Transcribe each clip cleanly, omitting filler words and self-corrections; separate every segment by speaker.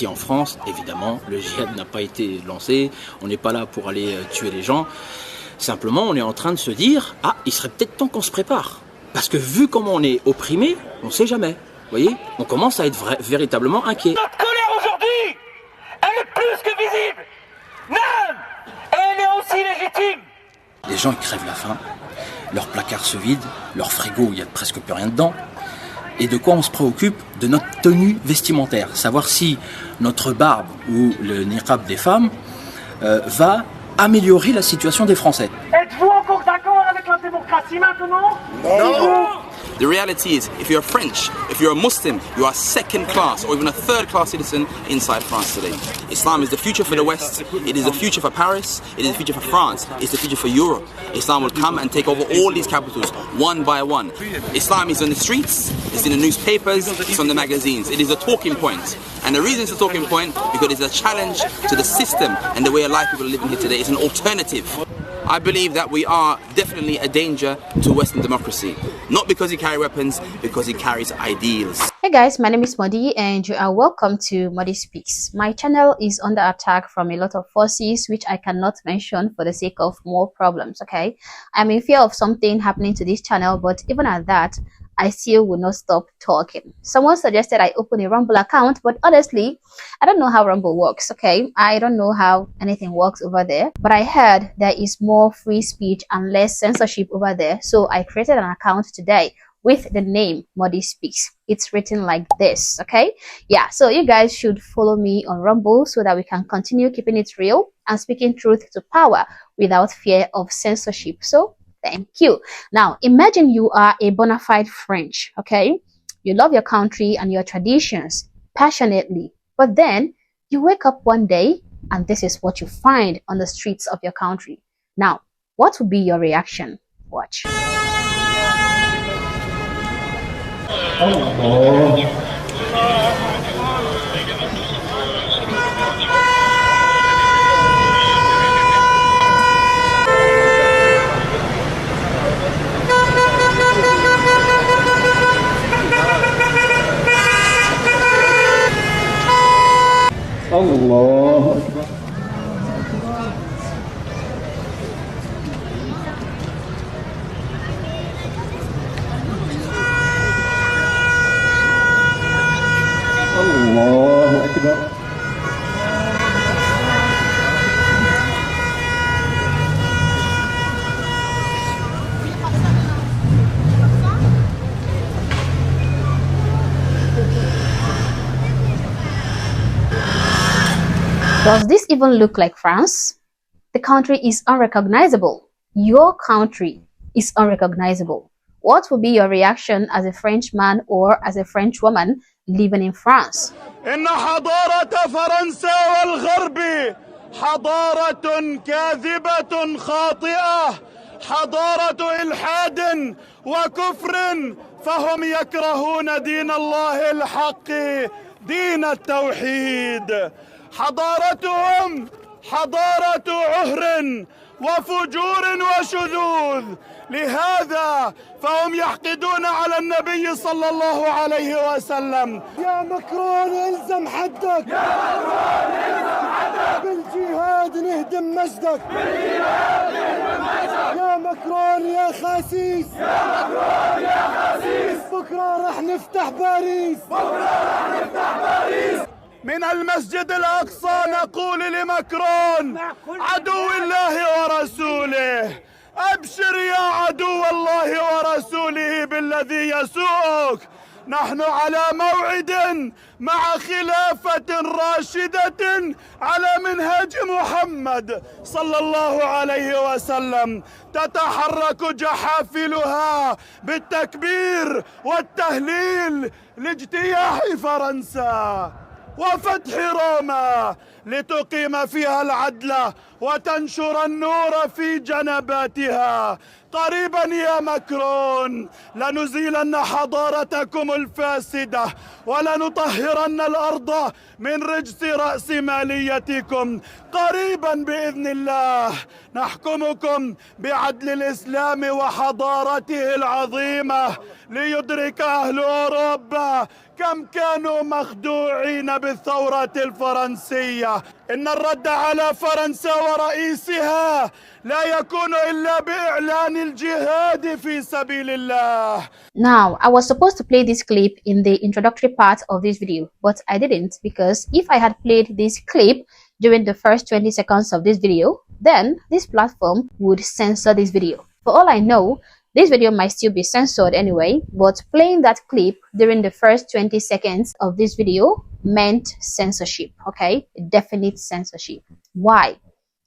Speaker 1: Ici en France, évidemment, le djihad n'a pas été lancé, on n'est pas là pour aller tuer les gens. Simplement, on est en train de se dire, ah, il serait peut-être temps qu'on se prépare. Parce que vu comment on est opprimé, on ne sait jamais. Vous voyez, on commence à être véritablement inquiet.
Speaker 2: Notre colère aujourd'hui, elle est plus que visible. Non, elle est aussi légitime.
Speaker 1: Les gens ils crèvent la faim, leurs placards se vident, leur frigo, il n'y a presque plus rien dedans. Et de quoi on se préoccupe? De notre tenue vestimentaire. Savoir si notre barbe ou le niqab des femmes va améliorer la situation des Français.
Speaker 2: Êtes-vous encore d'accord avec la démocratie maintenant?
Speaker 3: No. The reality is, if you're French, if you're a Muslim, you are second class or even a third class citizen inside France today. Islam is the future for the West, it is the future for Paris, it is the future for France, it's the future for Europe. Islam will come and take over all these capitals, one by one. Islam is on the streets, it's in the newspapers, it's on the magazines, it is a talking point. And the reason it's a talking point, because it's a challenge to the system and the way of life people are living here today. It's an alternative. I believe that we are definitely a danger to Western democracy. Not because he carries weapons, because he carries ideals.
Speaker 4: Hey guys, my name is Modi and you are welcome to Modi Speaks. My channel is under attack from a lot of forces which I cannot mention for the sake of more problems, okay? I'm in fear of something happening to this channel, but even at that, I still will not stop talking. Someone suggested I open a Rumble account, but honestly, I don't know how Rumble works, okay? I don't know how anything works over there, but I heard there is more free speech and less censorship over there, so I created an account today with the name Modi Speaks. It's written like this, okay? Yeah, so you guys should follow me on Rumble so that we can continue keeping it real and speaking truth to power without fear of censorship. So thank you. Now, imagine you are a bona fide French, okay? You love your country and your traditions passionately, but then you wake up one day and this is what you find on the streets of your country. Now, what would be your reaction? Watch.
Speaker 5: Allah. Allahu Akbar.
Speaker 4: Does this even look like France? The country is unrecognizable. Your country is unrecognizable. What will be your reaction as a Frenchman or as a French woman living in France?
Speaker 6: إن حضارة فرنسا والغرب حضارة كاذبة خاطئة، حضارة إلحاد وكفر، فهم يكرهون دين الله الحق، دين التوحيد. حضارتهم حضارة عهر وفجور وشذوذ، لهذا فهم يحقدون على النبي صلى الله عليه وسلم. يا مكرون الزم حدك، يا مكرون الزم حدك، بالجهاد نهدم مجدك، بالجهاد نهدم مجدك، يا مكرون يا خسيس، يا مكرون يا خسيس، بكرة رح نفتح باريس، بكرة رح نفتح باريس. من المسجد الأقصى نقول لمكرون عدو الله ورسوله: أبشر يا عدو الله ورسوله بالذي يسوءك، نحن على موعد مع خلافة راشدة على منهج محمد صلى الله عليه وسلم، تتحرك جحافلها بالتكبير والتهليل لاجتياح فرنسا وفتح روما، لتقيم فيها العدل وتنشر النور في جنباتها، قريبا يا ماكرون لنزيلن حضارتكم الفاسدة ولنطهرن الأرض من رجس رأسماليتكم. قريبا بإذن الله نحكمكم بعدل الإسلام وحضارته العظيمة ليدرك أهل أوروبا كم كانوا مخدوعين بالثورة الفرنسية. إن الرد على فرنسا ورئيسها لا يكون إلا بإعلان الجهاد في سبيل الله.
Speaker 4: Now, I was supposed to play this clip in the introductory part of this video, but I didn't, because if I had played this clip during the first 20 seconds of this video, then this platform would censor this video. For all I know, this video might still be censored anyway, but playing that clip during the first 20 seconds of this video meant censorship, okay? Definite censorship. Why?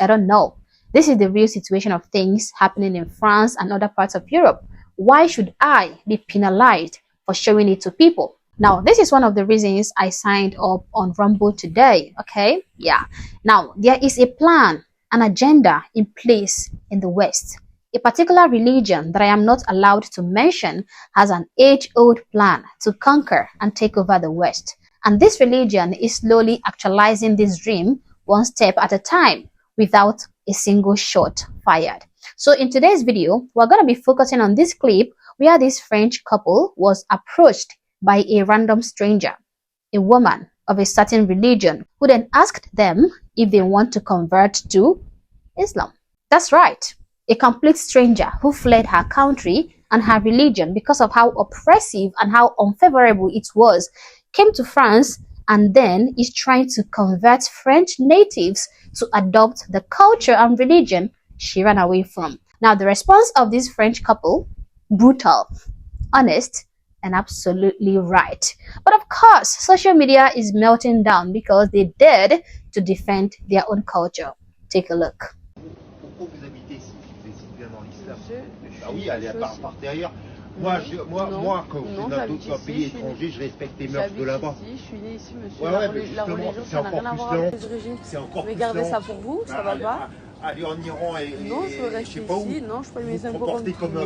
Speaker 4: I don't know. This is the real situation of things happening in France and other parts of Europe. Why should I be penalized for showing it to people? Now, this is one of the reasons I signed up on Rumble today, okay? Yeah. Now, there is a plan, an agenda in place in the West. A particular religion that I am not allowed to mention has an age-old plan to conquer and take over the West. And this religion is slowly actualizing this dream one step at a time without a single shot fired. So in today's video, we're going to be focusing on this clip where this French couple was approached by a random stranger, a woman of a certain religion, who then asked them if they want to convert to Islam. That's right, a complete stranger who fled her country and her religion because of how oppressive and how unfavorable it was, came to France and then is trying to convert French natives to adopt the culture and religion she ran away from. Now, the response of this French couple, brutal, honest, and absolutely right. But of course, social media is melting down because they dared to defend their own culture. Take a look.
Speaker 5: Pourquoi vous habitez ici? Vous êtes bien dans l'islam? Ah oui, allez par derrière. Moi, quand vous êtes dans d'autres pays étrangers, je respecte les mœurs de là-bas.
Speaker 7: Je suis né ici, monsieur.
Speaker 5: Ouais, mais justement, c'est encore plus lent. C'est encore plus lent.
Speaker 7: Mais gardez ça pour vous, ça va pas.
Speaker 5: Aller en Iran et
Speaker 7: non, je veux rester ici. Non, je paye mes impôts
Speaker 5: comme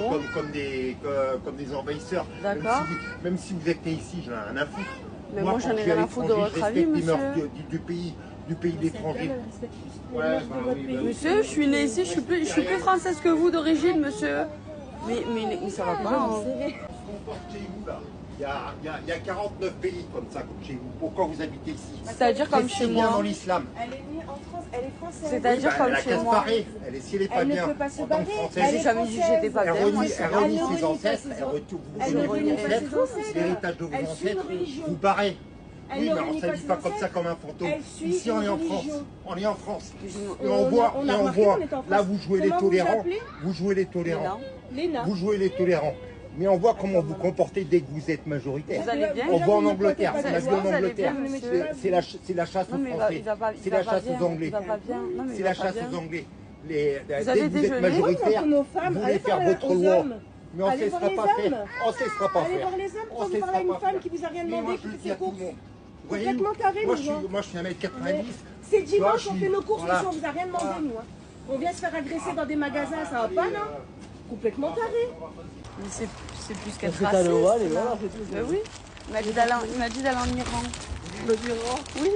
Speaker 5: comme des envahisseurs.
Speaker 7: D'accord.
Speaker 5: Même si vous êtes né ici, j'en ai rien à foutre.
Speaker 7: Mais moi, j'en ai rien à foutre de votre avis, monsieur.
Speaker 5: Du pays d'étranger. Ouais,
Speaker 7: monsieur, je suis né ici, je suis plus française que vous d'origine, monsieur. Mais ça va pas.
Speaker 5: Comportez-vous là. Il y a 49 pays comme ça, comme chez vous. Pourquoi vous habitez ici?
Speaker 7: C'est-à-dire comme chez moi.
Speaker 5: Dans l'islam.
Speaker 8: Elle est née en France, elle est française.
Speaker 7: C'est-à-dire comme chez moi.
Speaker 5: Si elle est pas bien, en tant que française,
Speaker 7: j'ai jamais dit que j'étais pas bien.
Speaker 5: Elle renie ses ancêtres, elle renie l'héritage de vos ancêtres, vous barrez. Oui, mais on ne s'habille pas comme ça, comme un fantôme. Ici, on est en France. On est en France. Et on voit, là, vous jouez les tolérants. Vous jouez les tolérants. Vous jouez les tolérants. Mais on voit comment vous comportez dès que vous êtes majoritaire.
Speaker 7: Vous allez bien?
Speaker 5: On voit en Angleterre, c'est la vie en Angleterre. C'est la chasse aux Français. C'est la chasse aux Anglais. C'est la chasse aux Anglais. Dès que vous êtes majoritaire, vous voulez faire votre loi. Mais on ne se laissera pas faire. On ne se laissera pas faire.
Speaker 8: Allez voir les hommes quand vous parlez à une femme qui vous a rien demandé, qui fait ses courses. Complètement taré,
Speaker 5: moi je suis 1m90.
Speaker 8: C'est dimanche, on fait nos courses, monsieur, on vous a rien demandé, nous. On vient se faire agresser dans des magasins, ça va pas, non? Complètement taré.
Speaker 7: Mais c'est plus qu'être raciste. Mais oui. Il m'a dit d'aller en Iran. Oui.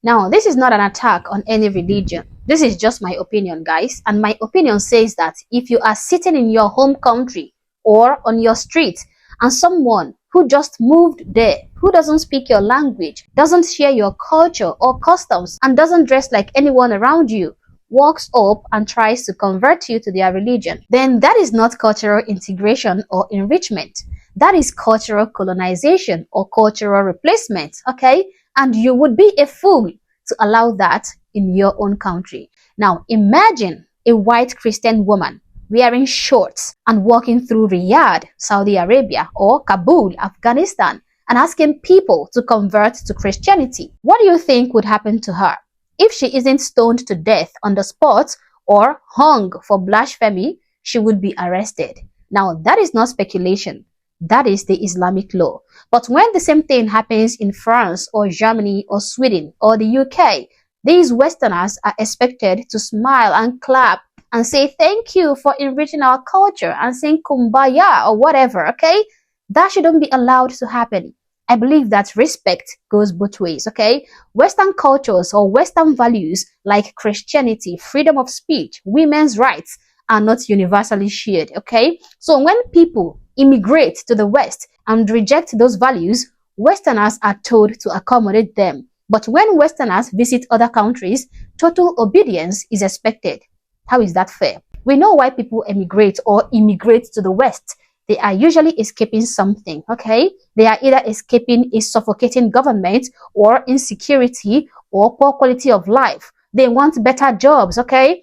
Speaker 4: Now, this is not an attack on any religion. This is just my opinion, guys. And my opinion says that if you are sitting in your home country or on your street and someone who just moved there, who doesn't speak your language, doesn't share your culture or customs, and doesn't dress like anyone around you, walks up and tries to convert you to their religion, then that is not cultural integration or enrichment. That is cultural colonization or cultural replacement, okay? And you would be a fool to allow that in your own country. Now, imagine a white Christian woman wearing shorts and walking through Riyadh, Saudi Arabia, or Kabul, Afghanistan, and asking people to convert to Christianity. What do you think would happen to her? If she isn't stoned to death on the spot or hung for blasphemy, she would be arrested. Now, that is not speculation. That is the Islamic law. But when the same thing happens in France or Germany or Sweden or the UK, these Westerners are expected to smile and clap and say thank you for enriching our culture and saying kumbaya or whatever, okay? That shouldn't be allowed to happen. I believe that respect goes both ways, okay? Western cultures or Western values like Christianity, freedom of speech, women's rights are not universally shared, okay? So when people immigrate to the West and reject those values, Westerners are told to accommodate them. But when Westerners visit other countries, total obedience is expected. How is that fair? We know why people emigrate or immigrate to the West. They are usually escaping something, okay? They are either escaping a suffocating government or insecurity or poor quality of life. They want better jobs, okay?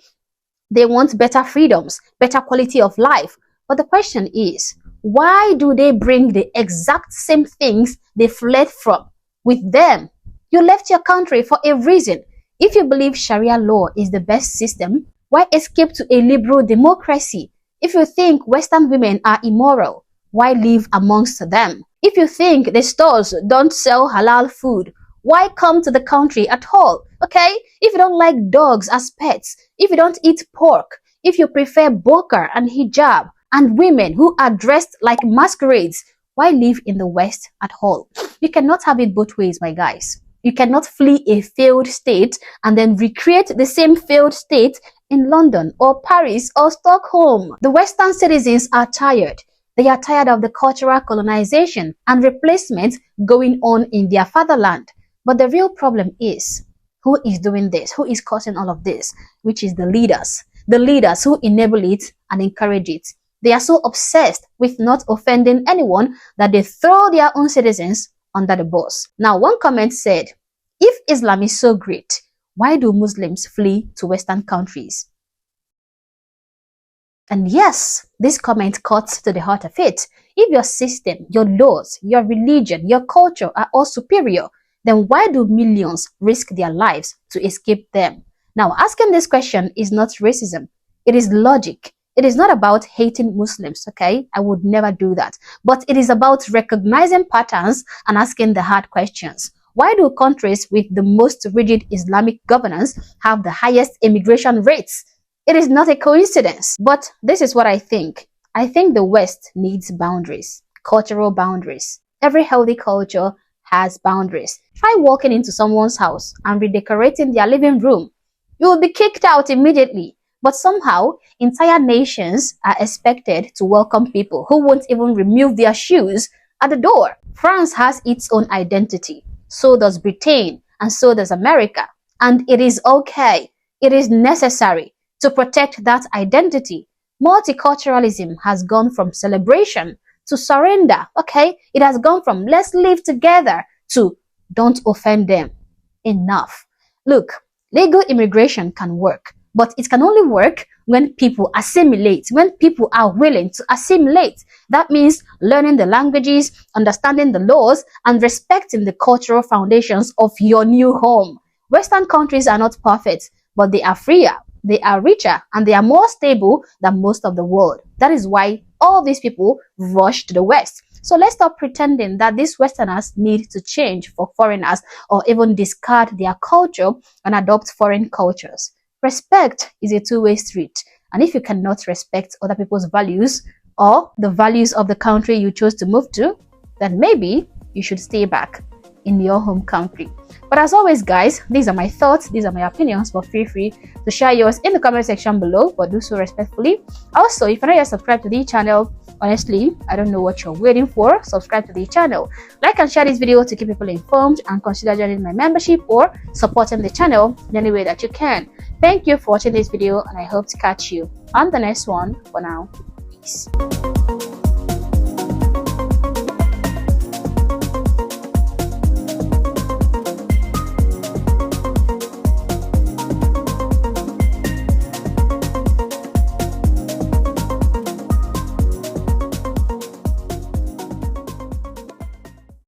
Speaker 4: They want better freedoms, better quality of life. But the question is, why do they bring the exact same things they fled from with them? You left your country for a reason. If you believe Sharia law is the best system, why escape to a liberal democracy? If you think Western women are immoral, why live amongst them? If you think the stores don't sell halal food, why come to the country at all? Okay? If you don't like dogs as pets, if you don't eat pork, if you prefer burqa and hijab and women who are dressed like masquerades, why live in the West at all? You cannot have it both ways, my guys. You cannot flee a failed state and then recreate the same failed state in London or Paris or Stockholm. The Western citizens are tired. They are tired of the cultural colonization and replacement going on in their fatherland. But the real problem is, who is doing this? Who is causing all of this? Which is the leaders. The leaders who enable it and encourage it. They are so obsessed with not offending anyone that they throw their own citizens under the bus. Now, one comment said, if Islam is so great, why do Muslims flee to Western countries? And yes, this comment cuts to the heart of it. If your system, your laws, your religion, your culture are all superior, then why do millions risk their lives to escape them? Now, asking this question is not racism. It is logic. It is not about hating Muslims, okay? I would never do that. But it is about recognizing patterns and asking the hard questions. Why do countries with the most rigid Islamic governance have the highest immigration rates? It is not a coincidence. But this is what I think. I think the West needs boundaries, cultural boundaries. Every healthy culture has boundaries. Try walking into someone's house and redecorating their living room. You will be kicked out immediately. But somehow, entire nations are expected to welcome people who won't even remove their shoes at the door. France has its own identity. So does Britain, and so does America. And it is okay. It is necessary to protect that identity. Multiculturalism has gone from celebration to surrender, okay? It has gone from let's live together to don't offend them. Enough. Look, legal immigration can work. But it can only work when people assimilate, when people are willing to assimilate. That means learning the languages, understanding the laws, and respecting the cultural foundations of your new home. Western countries are not perfect, but they are freer, they are richer, and they are more stable than most of the world. That is why all these people rush to the West. So let's stop pretending that these Westerners need to change for foreigners or even discard their culture and adopt foreign cultures. Respect is a two-way street, and if you cannot respect other people's values or the values of the country you chose to move to, then maybe you should stay back in your home country. But as always, guys, these are my thoughts, these are my opinions, but feel free to share yours in the comment section below, but do so respectfully. Also, if you're not yet subscribed to the channel, honestly, I don't know what you're waiting for. Subscribe to the channel, like and share this video to keep people informed, and consider joining my membership or supporting the channel in any way that you can. Thank you for watching this video, and I hope to catch you on the next one. For now, peace.